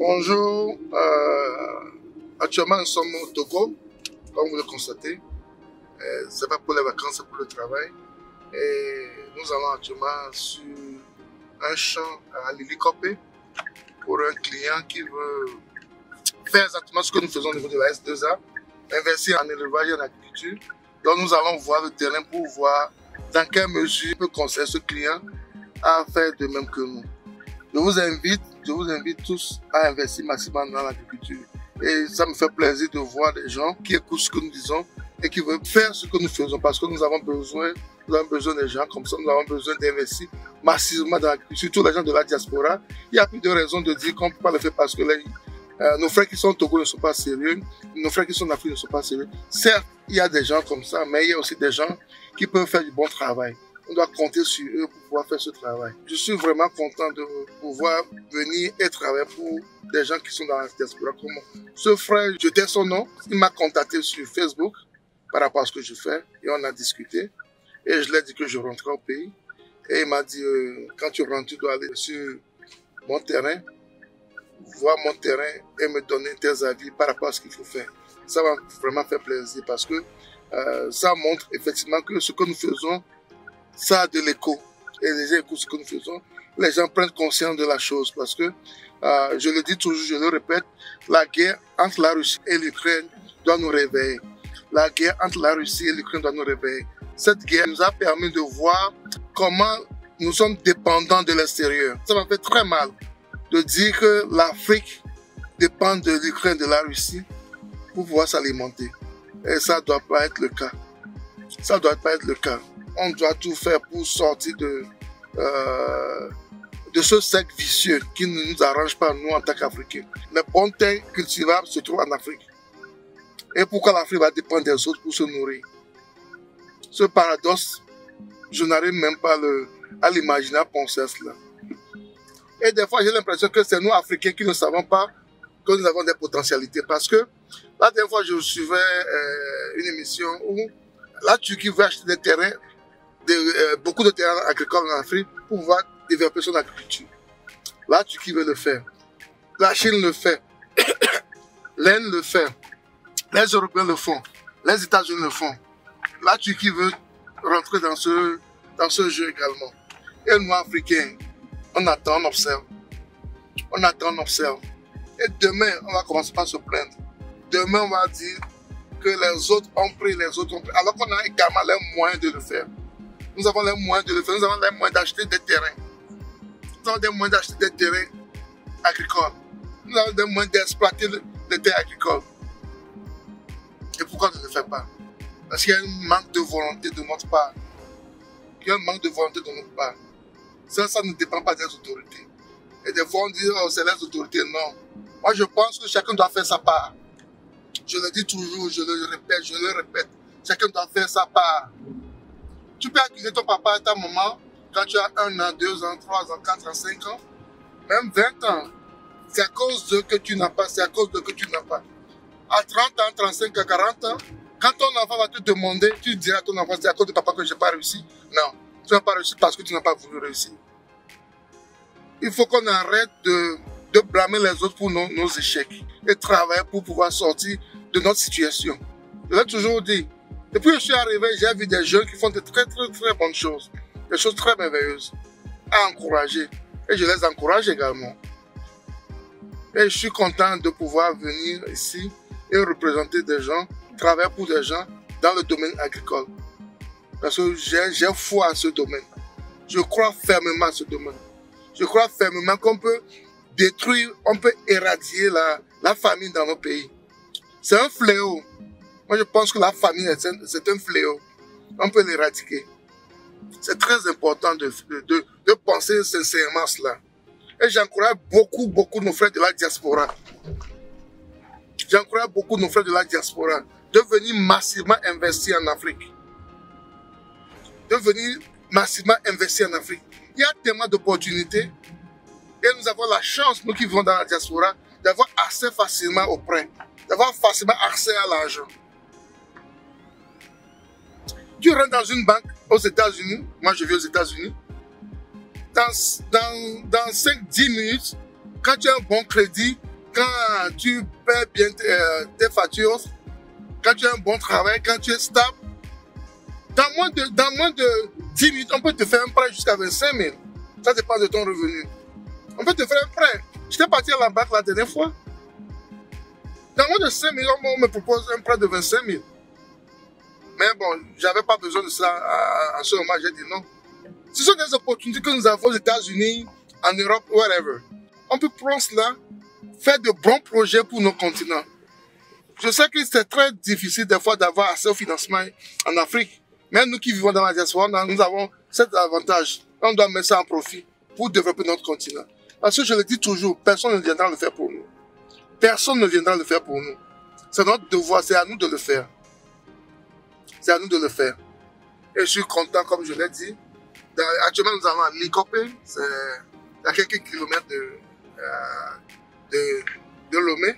Bonjour, actuellement nous sommes au Togo, comme vous le constatez. Ce n'est pas pour les vacances, c'est pour le travail. Et nous allons actuellement sur un champ à l'hélicoptère pour un client qui veut faire exactement ce que nous faisons au niveau de la S2A, investir en élevage et en agriculture. Donc nous allons voir le terrain pour voir dans quelle mesure il peut conseiller ce client à faire de même que nous. Je vous invite tous à investir massivement dans l'agriculture. Et ça me fait plaisir de voir des gens qui écoutent ce que nous disons et qui veulent faire ce que nous faisons parce que nous avons besoin des gens comme ça, nous avons besoin d'investir massivement dans l'agriculture, surtout les gens de la diaspora. Il n'y a plus de raison de dire qu'on ne peut pas le faire parce que nos frères qui sont au Togo ne sont pas sérieux, nos frères qui sont en Afrique ne sont pas sérieux. Certes, il y a des gens comme ça, mais il y a aussi des gens qui peuvent faire du bon travail. On doit compter sur eux pour pouvoir faire ce travail. Je suis vraiment content de pouvoir venir et travailler pour des gens qui sont dans la diaspora comme moi. Ce frère, je tais son nom, il m'a contacté sur Facebook par rapport à ce que je fais et on a discuté. Et je lui ai dit que je rentrais au pays. Et il m'a dit, quand tu rentres, tu dois aller sur mon terrain, voir mon terrain et me donner tes avis par rapport à ce qu'il faut faire. Ça m'a vraiment fait plaisir parce que ça montre effectivement que ce que nous faisons, ça a de l'écho. Et les gens écoutent ce que nous faisons. Les gens prennent conscience de la chose parce que, je le dis toujours, je le répète, la guerre entre la Russie et l'Ukraine doit nous réveiller. La guerre entre la Russie et l'Ukraine doit nous réveiller. Cette guerre nous a permis de voir comment nous sommes dépendants de l'extérieur. Ça m'a fait très mal de dire que l'Afrique dépend de l'Ukraine, de la Russie pour pouvoir s'alimenter. Et ça ne doit pas être le cas. Ça ne doit pas être le cas. On doit tout faire pour sortir de ce cercle vicieux qui ne nous arrange pas, nous, en tant qu'Africains. Les bonnes terres cultivables se trouvent en Afrique. Et pourquoi l'Afrique va dépendre des autres pour se nourrir? Ce paradoxe, je n'arrive même pas à l'imaginer, à penser cela. Et des fois, j'ai l'impression que c'est nous, Africains, qui ne savons pas que nous avons des potentialités. Parce que la dernière fois, je suivais une émission où la Turquie veut acheter des terrains, beaucoup de terrains agricoles en Afrique pour pouvoir développer son agriculture. La Turquie veut le faire. La Chine le fait. L'Inde le fait. Les Européens le font. Les États-Unis le font. La Turquie veut rentrer dans ce jeu également. Et nous, Africains, on attend, on observe. On attend, on observe. Et demain, on va commencer par se plaindre. Demain, on va dire que les autres ont pris, alors qu'on a également les moyens de le faire. Nous avons les moyens de le faire, nous avons les moyens d'acheter des terrains. Nous avons des moyens d'acheter des terrains agricoles. Nous avons des moyens d'exploiter les terres agricoles. Et pourquoi on ne le fait pas? Parce qu'il y a un manque de volonté de notre part. Il y a un manque de volonté de notre part. Ça ne dépend pas des autorités. Et des fois on dit, oh, c'est les autorités. Non. Moi je pense que chacun doit faire sa part. Je le dis toujours, je le répète. Chacun doit faire sa part. Tu peux accuser ton papa et ta maman quand tu as 1 an, 2 ans, 3 ans, 4 ans, 5 ans, même 20 ans. C'est à cause de que tu n'as pas, c'est à cause de que tu n'as pas. À 30 ans, 35 ans, 40 ans, quand ton enfant va te demander, tu diras à ton enfant, c'est à cause de papa que je n'ai pas réussi. Non, tu n'as pas réussi parce que tu n'as pas voulu réussir. Il faut qu'on arrête de blâmer les autres pour nos échecs et travailler pour pouvoir sortir de notre situation. Je l'ai toujours dit. Depuis que je suis arrivé, j'ai vu des jeunes qui font de très bonnes choses, des choses très merveilleuses à encourager. Et je les encourage également. Et je suis content de pouvoir venir ici et représenter des gens, travailler pour des gens dans le domaine agricole. Parce que j'ai foi à ce domaine. Je crois fermement à ce domaine. Je crois fermement qu'on peut détruire, on peut éradier la famine dans nos pays. C'est un fléau. Moi, je pense que la famine, c'est un fléau. On peut l'éradiquer. C'est très important de penser sincèrement cela. Et j'encourage beaucoup nos frères de la diaspora. J'encourage beaucoup nos frères de la diaspora de venir massivement investir en Afrique. De venir massivement investir en Afrique. Il y a tellement d'opportunités. Et nous avons la chance, nous qui vivons dans la diaspora, d'avoir accès facilement aux prêts. D'avoir facilement accès à l'argent. Tu rentres dans une banque aux États-Unis, moi je vis aux États-Unis, dans 5-10 minutes, quand tu as un bon crédit, quand tu paies bien tes factures, quand tu as un bon travail, quand tu es stable, dans moins de 10 minutes, on peut te faire un prêt jusqu'à 25 000. Ça dépend de ton revenu. On peut te faire un prêt. J'étais parti à la banque la dernière fois. Dans moins de 5 000, on me propose un prêt de 25 000. Mais bon, j'avais pas besoin de ça à ce moment, j'ai dit non. Ce sont des opportunités que nous avons aux États-Unis, en Europe, wherever. On peut prendre cela, faire de bons projets pour nos continents. Je sais que c'est très difficile des fois d'avoir assez au financement en Afrique. Mais nous qui vivons dans la diaspora, nous avons cet avantage. On doit mettre ça en profit pour développer notre continent. Parce que je le dis toujours, personne ne viendra le faire pour nous. Personne ne viendra le faire pour nous. C'est notre devoir, c'est à nous de le faire. C'est à nous de le faire. Et je suis content, comme je l'ai dit. Actuellement, nous avons à Likopé, c'est à quelques kilomètres de Lomé,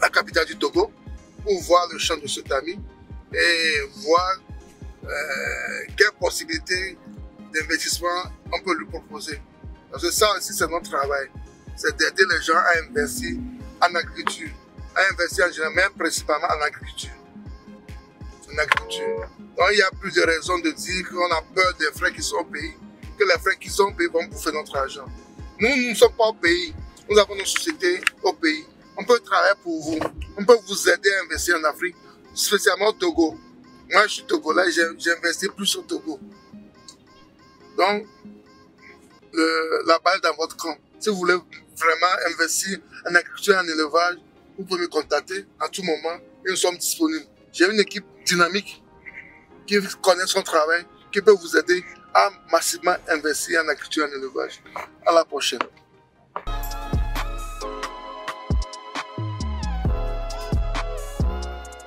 la capitale du Togo, pour voir le champ de cet ami et voir quelles possibilités d'investissement on peut lui proposer. Parce que ça aussi, c'est notre travail. C'est d'aider les gens à investir en agriculture, à investir en général, mais principalement en agriculture. En agriculture. Donc, il y a plus de raisons de dire qu'on a peur des frères qui sont au pays, que les frères qui sont au pays vont bouffer notre argent. Nous ne sommes pas au pays. Nous avons nos sociétés au pays. On peut travailler pour vous. On peut vous aider à investir en Afrique, spécialement au Togo. Moi, je suis togolais, j'ai investi plus au Togo. Donc, la balle dans votre camp. Si vous voulez vraiment investir en agriculture et en élevage, vous pouvez me contacter à tout moment et nous sommes disponibles. J'ai une équipe dynamique qui connaît son travail, qui peut vous aider à massivement investir en agriculture et en élevage. À la prochaine.